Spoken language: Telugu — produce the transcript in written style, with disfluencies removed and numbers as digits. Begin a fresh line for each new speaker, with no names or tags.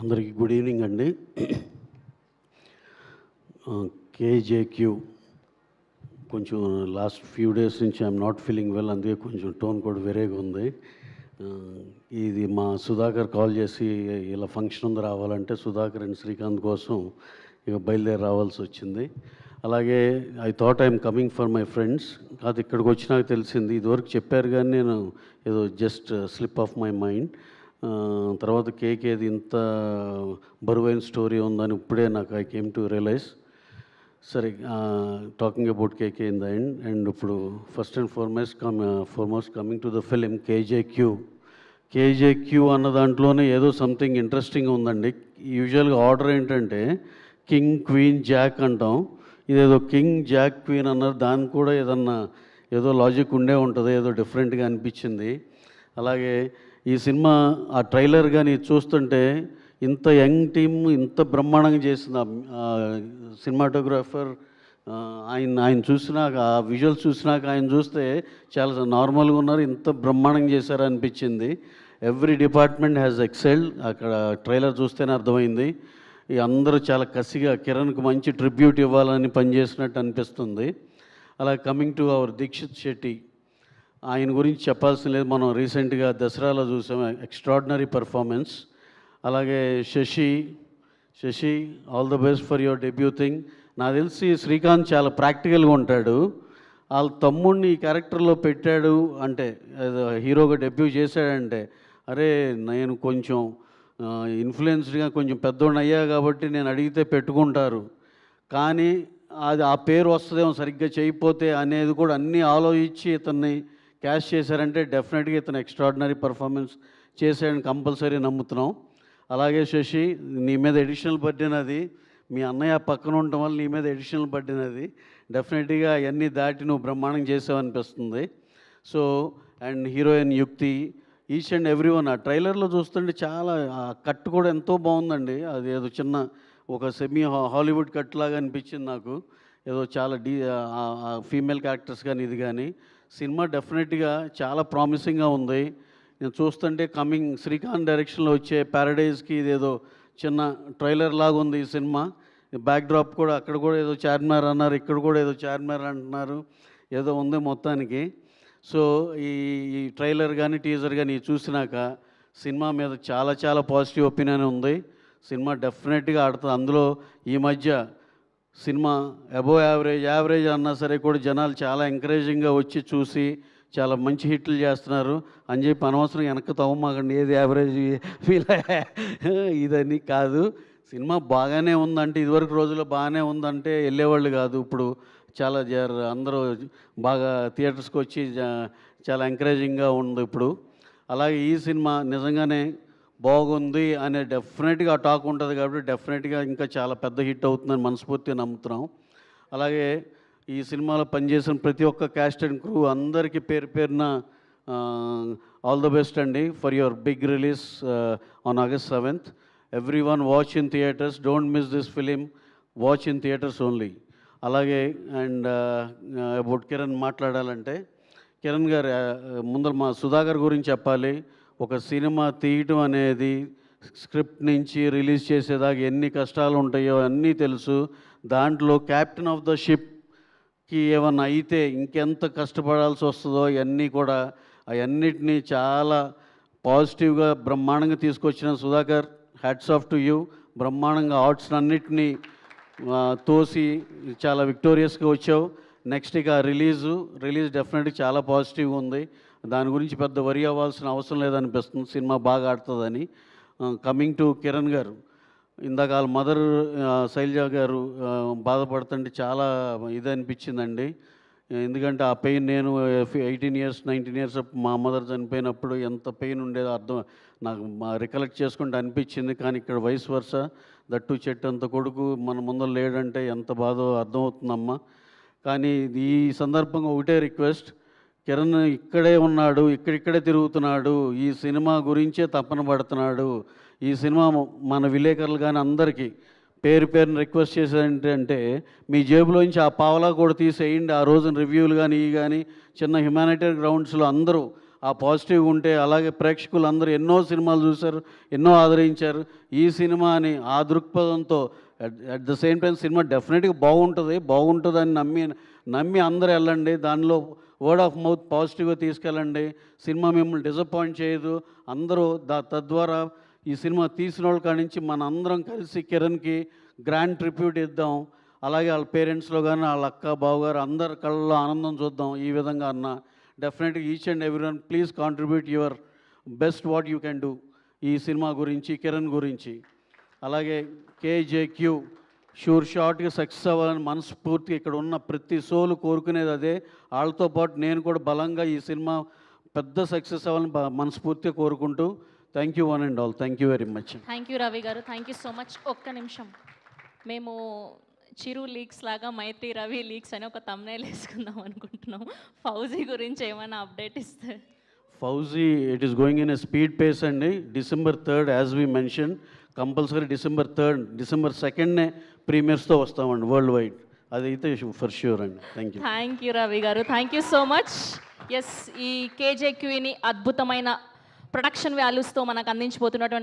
అందరికీ గుడ్ ఈవినింగ్ అండి. కేజేక్యూ కొంచెం లాస్ట్ ఫ్యూ డేస్ నుంచి ఐఎమ్ నాట్ ఫీలింగ్ వెల్, అందుకే కొంచెం టోన్ కూడా వేరేగా ఉంది. ఇది మా సుధాకర్ కాల్ చేసి ఇలా ఫంక్షన్ ఉంది రావాలంటే సుధాకర్ అండ్ శ్రీకాంత్ కోసం ఇక బయలుదేరి రావాల్సి వచ్చింది. అలాగే I thought I'm coming for my friends, కాదు ఇక్కడికి వచ్చినాక తెలిసింది. ఇదివరకు చెప్పారు కానీ నేను ఏదో just slip of my mind. తర్వాత కేకేది ఇంత బరువైన స్టోరీ ఉందని ఇప్పుడే నాకు ఐ కేమ్ టు రియలైజ్. సరే, talking about KK in the end. And ఇప్పుడు first and foremost coming to the film KJQ అన్న దాంట్లోనే ఏదో సంథింగ్ ఇంట్రెస్టింగ్ ఉందండి. యూజువల్గా ఆర్డర్ ఏంటంటే కింగ్, క్వీన్, జాక్ అంటాం. ఇదేదో కింగ్, జాక్, క్వీన్ అన్నారు. దానికి కూడా ఏదో లాజిక్ ఉండే ఉంటుంది, ఏదో డిఫరెంట్గా అనిపించింది. అలాగే ఈ సినిమా ఆ ట్రైలర్ కానీ చూస్తుంటే ఇంత యంగ్ టీమ్ ఇంత బ్రహ్మాండంగా చేసిన సినిమాటోగ్రాఫర్ ఆయన చూసినాక, ఆ విజువల్స్ చూసినాక ఆయన చూస్తే చాలా నార్మల్గా ఉన్నారు, ఇంత బ్రహ్మాండంగా చేశారు అనిపించింది. Every department has excelled. అక్కడ ట్రైలర్ చూస్తేనే అర్థమైంది. అందరూ చాలా కసిగా కిరణ్కి మంచి ట్రిబ్యూట్ ఇవ్వాలని పనిచేసినట్టు అనిపిస్తుంది. అలా coming to our Dikshit Shetty, ఆయన గురించి చెప్పాల్సిన లేదు. మనం రీసెంట్గా దసరాలో చూసాం, ఎక్స్ట్రాడినరీ పర్ఫార్మెన్స్. అలాగే Shashi all the best for your debuting. నాకు తెలిసి శ్రీకాంత్ చాలా ప్రాక్టికల్గా ఉంటాడు. వాళ్ళ తమ్ముడిని ఈ క్యారెక్టర్లో పెట్టాడు అంటే, హీరోగా డెబ్యూ చేశాడంటే, అరే నేను కొంచెం ఇన్ఫ్లుయెన్స్డ్గా కొంచెం పెద్దోడిని అయ్యా కాబట్టి నేను అడిగితే పెట్టుకుంటారు, కానీ అది ఆ పేరు వస్తుందేమో సరిగ్గా చేయకపోతే అనేది కూడా అన్నీ ఆలోచించి ఇతన్ని క్యాష్ చేశారంటే డెఫినెట్గా ఇతను ఎక్స్ట్రాడినరీ పర్ఫార్మెన్స్ చేశాడని కంపల్సరీ నమ్ముతున్నాం. అలాగే శశి, నీ మీద ఎడిషనల్ బర్డెన్ అది, మీ అన్నయ్య పక్కన ఉండటం వల్ల నీ మీద ఎడిషనల్ బర్డెన్ అది. డెఫినెట్గా అవన్నీ దాటి నువ్వు బ్రహ్మాండం చేసావనిపిస్తుంది. సో అండ్ హీరోయిన్ యుక్తి, ఈచ్ అండ్ ఎవ్రీ వన్. ఆ ట్రైలర్లో చూస్తుంటే చాలా కట్ కూడా ఎంతో బాగుందండి. అది ఏదో చిన్న ఒక సెమీ హాలీవుడ్ కట్ లాగా అనిపించింది నాకు. ఏదో చాలా ఫీమేల్ క్యారెక్టర్స్ కానీ ఇది కానీ సినిమా డెఫినెట్గా చాలా ప్రామిసింగ్గా ఉంది. నేను చూస్తుంటే కమింగ్ శ్రీకాంత్ డైరెక్షన్లో వచ్చే ప్యారడైజ్కి ఇదేదో చిన్న ట్రైలర్ లాగా ఉంది ఈ సినిమా. బ్యాక్ డ్రాప్ కూడా అక్కడ కూడా ఏదో చార్మినార్ అన్నారు, ఇక్కడ కూడా ఏదో చార్మినార్ అంటున్నారు, ఏదో ఉంది మొత్తానికి. సో ఈ ట్రైలర్ కానీ టీజర్ కానీ చూసినాక సినిమా మీద చాలా చాలా పాజిటివ్ ఒపీనియన్ ఉంది. సినిమా డెఫినెట్గా ఆడుతుంది. అందులో ఈ మధ్య సినిమా అబోవ్ యావరేజ్ అన్నా సరే కూడా జనాలు చాలా ఎంకరేజింగ్గా వచ్చి చూసి చాలా మంచి హిట్లు చేస్తున్నారు అని చెప్పి అనవసరం వెనక్కి తవ్వమాకండి. ఏది యావరేజ్ ఫీల్ ఇదని కాదు, సినిమా బాగానే ఉందంటే, ఇదివరకు రోజుల్లో బాగానే ఉందంటే వెళ్ళేవాళ్ళు కాదు. ఇప్పుడు చాలా అందరూ బాగా థియేటర్స్కి వచ్చి చాలా ఎంకరేజింగ్గా ఉంది ఇప్పుడు. అలాగే ఈ సినిమా నిజంగానే బాగుంది అనే డెఫినెట్గా టాక్ ఉంటుంది కాబట్టి డెఫినెట్గా ఇంకా చాలా పెద్ద హిట్ అవుతుందని మనస్ఫూర్తిగా నమ్ముతున్నాం. అలాగే ఈ సినిమాలో పనిచేసిన ప్రతి ఒక్క క్యాస్ట్ అండ్ క్రూ అందరికీ పేరు పేరున ఆల్ ద బెస్ట్ అండి for your big release on August 7th. Everyone watch in theatres, don't miss this film, watch in theatres only. అలాగే అండ్ అబౌట్ కిరణ్ మాట్లాడాలంటే, కిరణ్ గారు ముందర మా సుధాకర్ గురించి చెప్పాలి. ఒక సినిమా తీయటం అనేది స్క్రిప్ట్ నుంచి రిలీజ్ చేసేదాకా ఎన్ని కష్టాలు ఉంటాయో అన్నీ తెలుసు. దాంట్లో క్యాప్టెన్ ఆఫ్ ద షిప్కి ఏమన్నా అయితే ఇంకెంత కష్టపడాల్సి వస్తుందో ఇవన్నీ కూడా, అవన్నిటినీ చాలా పాజిటివ్గా బ్రహ్మాండంగా తీసుకొచ్చిన Sudhakar, hats off to you. బ్రహ్మాండంగా ఆర్ట్స్ అన్నిటినీ తోసి చాలా విక్టోరియస్గా వచ్చావు. నెక్స్ట్ ఇక రిలీజ్ డెఫినెట్గా చాలా పాజిటివ్గా ఉంది. దాని గురించి పెద్ద వరి అవ్వాల్సిన అవసరం లేదనిపిస్తుంది, సినిమా బాగా ఆడుతుందని. కమింగ్ టు కిరణ్ గారు, ఇందాక వాళ్ళ మదర్ శైలజ గారు బాధపడుతుంటే చాలా ఇది అనిపించిందండి. ఎందుకంటే ఆ పెయిన్ నేను 18 years 19 years మా మదర్ చనిపోయినప్పుడు ఎంత పెయిన్ ఉండేదో నాకు రికలెక్ట్ చేసుకుంటే అనిపించింది. కానీ ఇక్కడ వైస్ వర్స, దట్టు చెట్టు అంత కొడుకు మన ముందర లేడంటే ఎంత బాధో అర్థమవుతుందమ్మా. కానీ ఈ సందర్భంగా ఒకటే రిక్వెస్ట్, కిరణ్ ఇక్కడే ఉన్నాడు, ఇక్కడిక్కడే తిరుగుతున్నాడు, ఈ సినిమా గురించే తపన పడుతున్నాడు. ఈ సినిమా మన విలేకరులు కానీ అందరికీ పేరుని రిక్వెస్ట్ చేసేదంటే, మీ జేబులోంచి ఆ పావలా కూడా తీసేయండి. ఆ రోజున రివ్యూలు కానీ కానీ చిన్న హ్యుమానిటేరియన్ గ్రౌండ్స్లో అందరూ ఆ పాజిటివ్ ఉంటే, అలాగే ప్రేక్షకులు అందరూ ఎన్నో సినిమాలు చూశారు, ఎన్నో ఆదరించారు. ఈ సినిమాని ఆ దృక్పథంతో at the same time cinema డెఫినెట్గా బాగుంటుందని నమ్మి అందరూ వెళ్ళండి. దానిలో వర్డ్ ఆఫ్ మౌత్ పాజిటివ్గా తీసుకెళ్ళండి. సినిమా మిమ్మల్ని డిసప్పాయింట్ చేయదు. అందరూ తద్వారా ఈ సినిమా తీసిన వాళ్ళ కాడి నుంచి మన అందరం కలిసి కిరణ్కి గ్రాండ్ ట్రిబ్యూట్ ఇద్దాం. అలాగే వాళ్ళ పేరెంట్స్లో కానీ వాళ్ళ అక్క బావగారు అందరి కళ్ళలో ఆనందం చూద్దాం. ఈ విధంగా అన్న డెఫినెట్గా each and everyone please contribute your best what you can do ఈ సినిమా గురించి, కిరణ్ గురించి. అలాగే కేజేక్యూ షార్ట్గా సక్సెస్ అవ్వాలని మనస్ఫూర్తిగా ఇక్కడ ఉన్న ప్రతి సోలు కోరుకునేది అదే. వాళ్ళతో పాటు నేను కూడా బలంగా ఈ సినిమా పెద్ద సక్సెస్ అవ్వాలని మనస్ఫూర్తిగా కోరుకుంటూ thank you one and all. Thank you very much.
Thank you Ravi గారు, థ్యాంక్ యూ సో మచ్. ఒక్క నిమిషం, మేము చిరు లీక్స్ లాగా మైత్రి రవి లీక్స్ అని ఒక తమ్నైల్ వేసుకుందాం అనుకుంటున్నాం. ఫౌజీ గురించి ఏమైనా అప్డేట్ ఇస్తే.
Fauji it is going in a speed pace అండి. December 3rd as we mention, compulsory December 3rd, December 2nd ప్రీమియర్స్తో వస్తామండి వరల్డ్ వైడ్. అదైతే ఫర్ ష్యూర్ అండి.
థ్యాంక్ యూ రవి గారు, thank you so much. Yes, ఈ కేజేక్యూని అద్భుతమైన ప్రొడక్షన్ వాల్యూస్తో మనకు అందించబోతున్నటువంటి